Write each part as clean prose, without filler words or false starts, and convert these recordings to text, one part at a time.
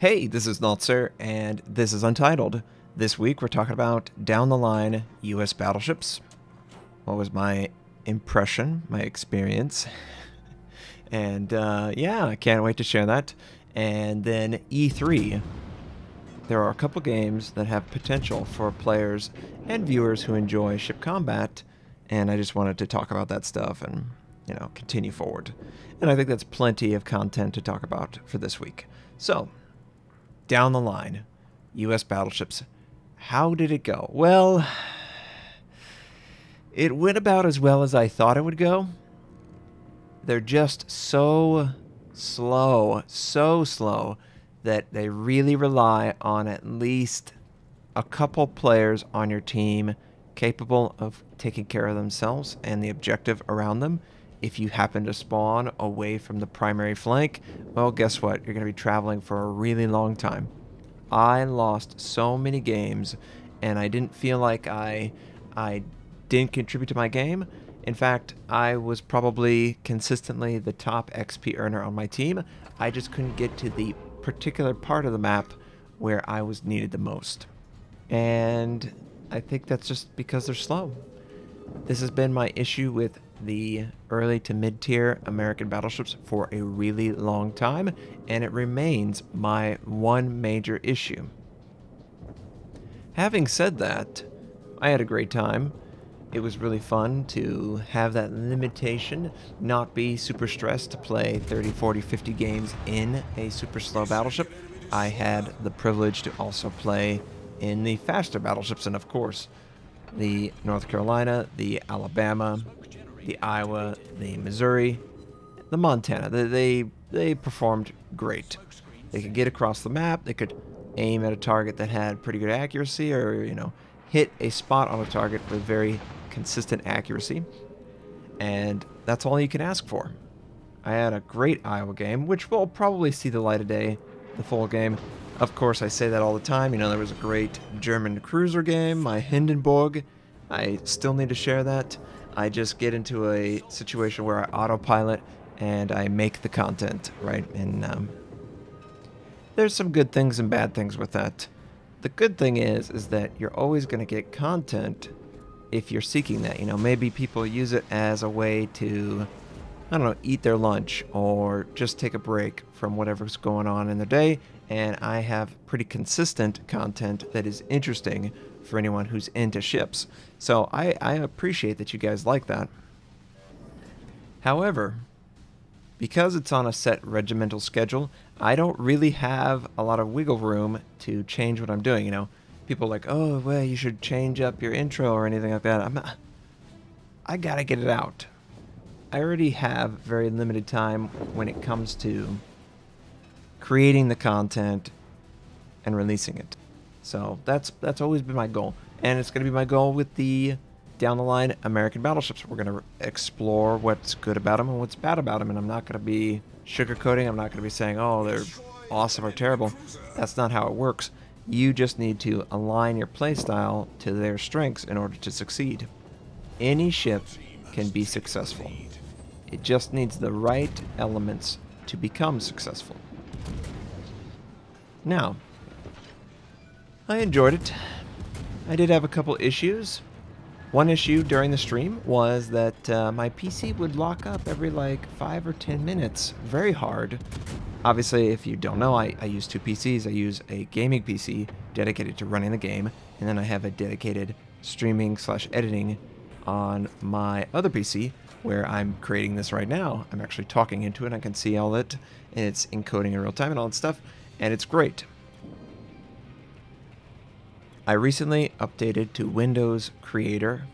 Hey, this is Notser, and this is Untitled. This week we're talking about down the line US battleships. What was my impression, my experience? And yeah, I can't wait to share that. And then E3. There are a couple games that have potential for players and viewers who enjoy ship combat, and I just wanted to talk about that stuff and, continue forward. And I think that's plenty of content to talk about for this week. So, down the line, US battleships. How did it go? Well, it went about as well as I thought it would go. They're just so slow that they really rely on at least a couple players on your team capable of taking care of themselves and the objective around them. If you happen to spawn away from the primary flank, well, guess what? You're going to be traveling for a really long time. I lost so many games, and I didn't feel like I didn't contribute to my game. In fact, I was probably consistently the top XP earner on my team. I just couldn't get to the particular part of the map where I was needed the most. And I think that's just because they're slow. This has been my issue with the early to mid-tier American battleships for a really long time, and it remains my one major issue. Having said that, I had a great time. It was really fun to have that limitation, not be super stressed to play 30, 40, 50 games in a super slow battleship. I had the privilege to also play in the faster battleships, and of course, the North Carolina, the Alabama, the Iowa, the Missouri, the Montana. They performed great. They could get across the map. They could aim at a target that had pretty good accuracy, or hit a spot on a target with very consistent accuracy. And that's all you can ask for. I had a great Iowa game, which will probably see the light of day, the full game. Of course, I say that all the time. There was a great German cruiser game, my Hindenburg. I still need to share that. I just get into a situation where I autopilot and I make the content, right? And there's some good things and bad things with that. The good thing is that you're always going to get content if you're seeking that. Maybe people use it as a way to, I don't know, eat their lunch or just take a break from whatever's going on in their day. And I have pretty consistent content that is interesting for anyone who's into ships. So I appreciate that you guys like that. However, because it's on a set regimental schedule, I don't really have a lot of wiggle room to change what I'm doing. People are like, oh, well, you should change up your intro or anything like that. I gotta get it out. I already have very limited time when it comes to creating the content and releasing it. So that's always been my goal. And it's going to be my goal with the down the line American battleships. We're going to explore what's good about them and what's bad about them. And I'm not going to be sugarcoating. I'm not going to be saying, oh, they're awesome or terrible. That's not how it works. You just need to align your playstyle to their strengths in order to succeed. Any ship can be successful. It just needs the right elements to become successful. Now, I enjoyed it. I did have a couple issues. One issue during the stream was that my PC would lock up every like 5 or 10 minutes. Very hard. Obviously, if you don't know, I use two PCs. I use a gaming PC dedicated to running the game, and then I have a dedicated streaming/editing on my other PC where I'm creating this right now. I'm actually talking into it. I can see all it, and it's encoding in real time and all that stuff, and it's great. I recently updated to Windows Creator,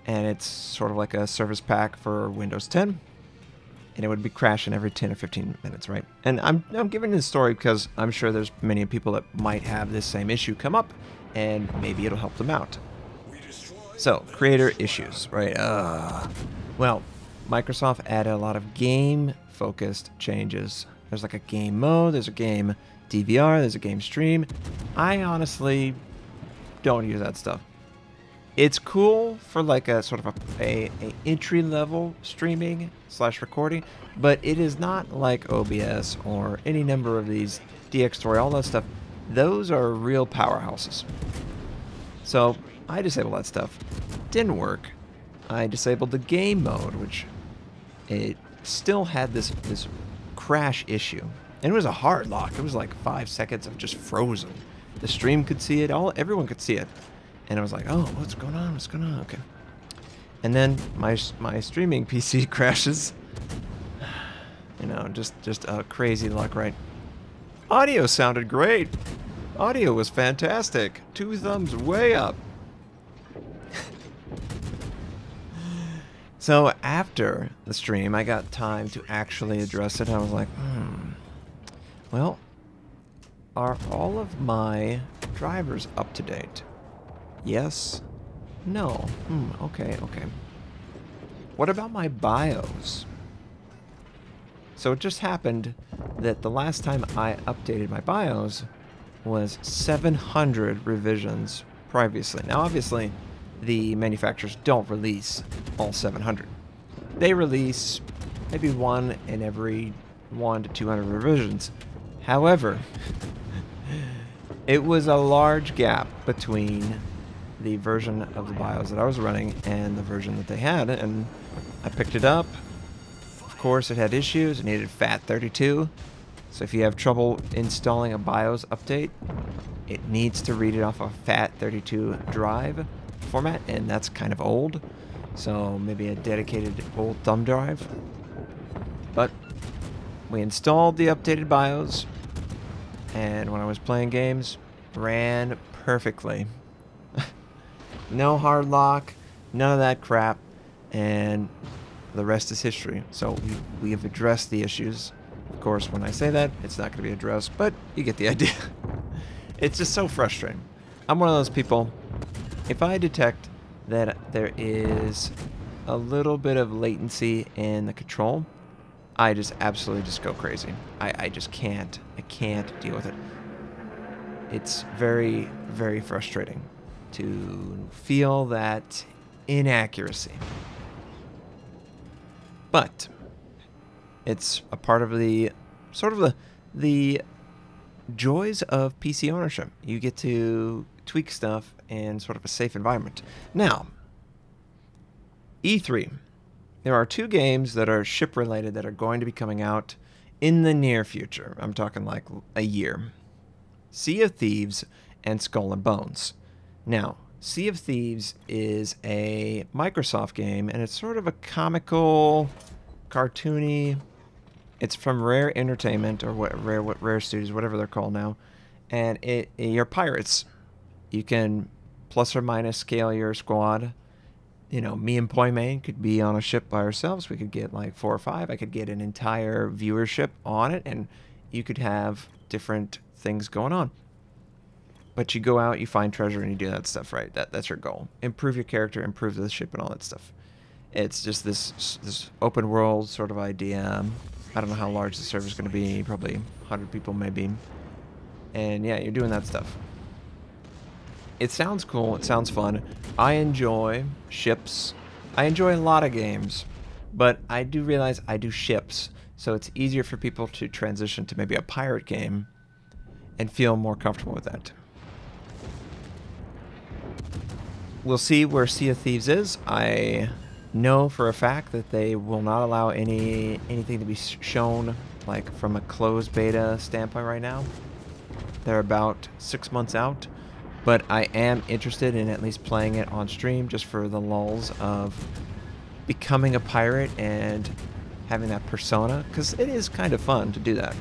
and it's sort of like a service pack for Windows 10, and it would be crashing every 10 or 15 minutes, right? And I'm giving this story because I'm sure there's many people that might have this same issue come up, and maybe it'll help them out. So, creator issues, right? Well, Microsoft added a lot of game-focused changes. There's like a game mode, there's a game DVR, there's a game stream. I honestly don't use that stuff. It's cool for like a sort of a entry-level streaming/recording, but it is not like OBS or any number of these DX Story, all that stuff, those are real powerhouses. So I disabled that stuff. Didn't work. I disabled the game mode, which it still had this crash issue. And it was a hard lock. It was like 5 seconds of just frozen. The stream could see it. Everyone could see it. And I was like, oh, what's going on? What's going on? Okay. And then my streaming PC crashes. You know, just a crazy luck, right? Audio sounded great. Audio was fantastic. 2 thumbs way up. So after the stream, I got time to actually address it. I was like, well, are all of my drivers up to date? Yes. No. Okay. What about my BIOS? So it just happened that the last time I updated my BIOS was 700 revisions previously. Now, obviously, the manufacturers don't release all 700. They release maybe one in every 100 to 200 revisions. However, it was a large gap between the version of the BIOS that I was running and the version that they had, and I picked it up. Of course, it had issues. It needed FAT32. So if you have trouble installing a BIOS update, it needs to read it off a FAT32 drive format, and that's kind of old. So maybe a dedicated old thumb drive. But we installed the updated BIOS, and when I was playing games, ran perfectly. No hard lock, none of that crap, and the rest is history. So we have addressed the issues. Of course, when I say that, it's not going to be addressed, but you get the idea. It's just so frustrating. I'm one of those people, if I detect that there is a little bit of latency in the control, I just absolutely just go crazy. I just can't. I can't deal with it. It's very, very frustrating to feel that inaccuracy. But it's a part of the sort of the joys of PC ownership. You get to tweak stuff in sort of a safe environment. Now, E3. There are 2 games that are ship related that are going to be coming out in the near future. I'm talking like a year. Sea of Thieves and Skull and Bones. Now, Sea of Thieves is a Microsoft game, and it's sort of a comical, cartoony. It's from Rare Entertainment, or Rare Studios, whatever they're called now. And you're pirates. You can plus or minus scale your squad. You know, me and Poimane could be on a ship by ourselves. We could get like 4 or 5. I could get an entire viewership on it, and you could have different things going on. But you go out, you find treasure, and you do that stuff, right? That's your goal. Improve your character, improve the ship, and all that stuff. It's just this open world sort of idea. I don't know how large the server's going to be. Probably 100 people, maybe. And yeah, you're doing that stuff. It sounds cool. It sounds fun. I enjoy ships. I enjoy a lot of games. But I do realize I do ships. So it's easier for people to transition to maybe a pirate game and feel more comfortable with that. We'll see where Sea of Thieves is. I know for a fact that they will not allow anything to be shown like from a closed beta standpoint right now. They're about 6 months out, but I am interested in at least playing it on stream just for the lulls of becoming a pirate and having that persona, because it is kind of fun to do that.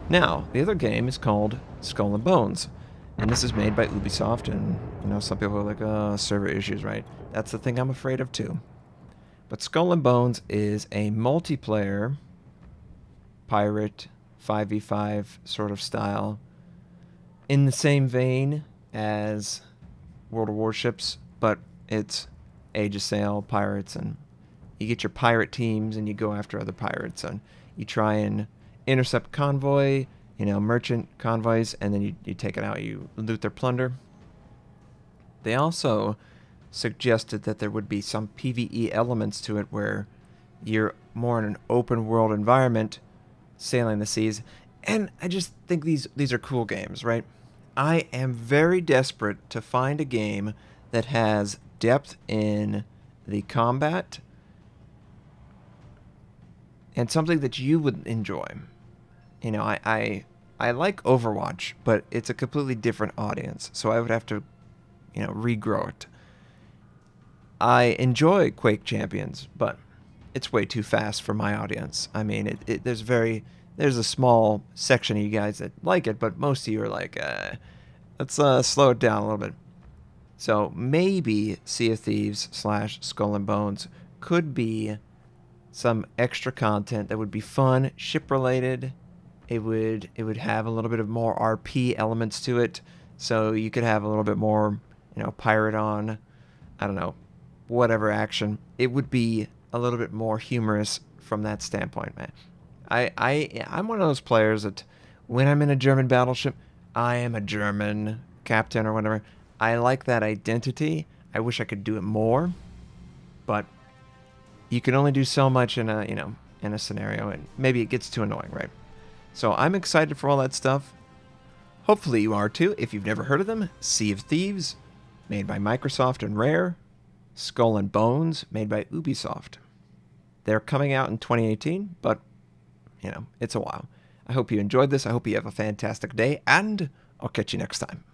Now, the other game is called Skull and Bones. And this is made by Ubisoft, and, you know, some people are like, oh, server issues, right? That's the thing I'm afraid of, too. But Skull and Bones is a multiplayer pirate 5v5 sort of style, in the same vein as World of Warships, but it's Age of Sail, pirates, and you get your pirate teams, and you go after other pirates, and you try and intercept convoy, you know, merchant convoys, and then you take it out, you loot their plunder. They also suggested that there would be some PvE elements to it where you're more in an open world environment, sailing the seas, And I just think these are cool games, right? I am very desperate to find a game that has depth in the combat and something that you would enjoy. You know, I like Overwatch, but it's a completely different audience, so I would have to, you know, regrow it. I enjoy Quake Champions, but it's way too fast for my audience. I mean, there's a small section of you guys that like it, but most of you are like, let's slow it down a little bit. So maybe Sea of Thieves / Skull and Bones could be some extra content that would be fun, ship related. It would have a little bit of more RP elements to it, so you could have a little bit more, you know, pirate on, I don't know, whatever action. It would be a little bit more humorous from that standpoint, man. I'm one of those players that when I'm in a German battleship, I am a German captain or whatever. I like that identity. I wish I could do it more, but you can only do so much in a, you know, in a scenario, and maybe it gets too annoying, right? So I'm excited for all that stuff. Hopefully you are too. If you've never heard of them, Sea of Thieves, made by Microsoft and Rare. Skull and Bones, made by Ubisoft. They're coming out in 2018, but, you know, it's a while. I hope you enjoyed this. I hope you have a fantastic day, and I'll catch you next time.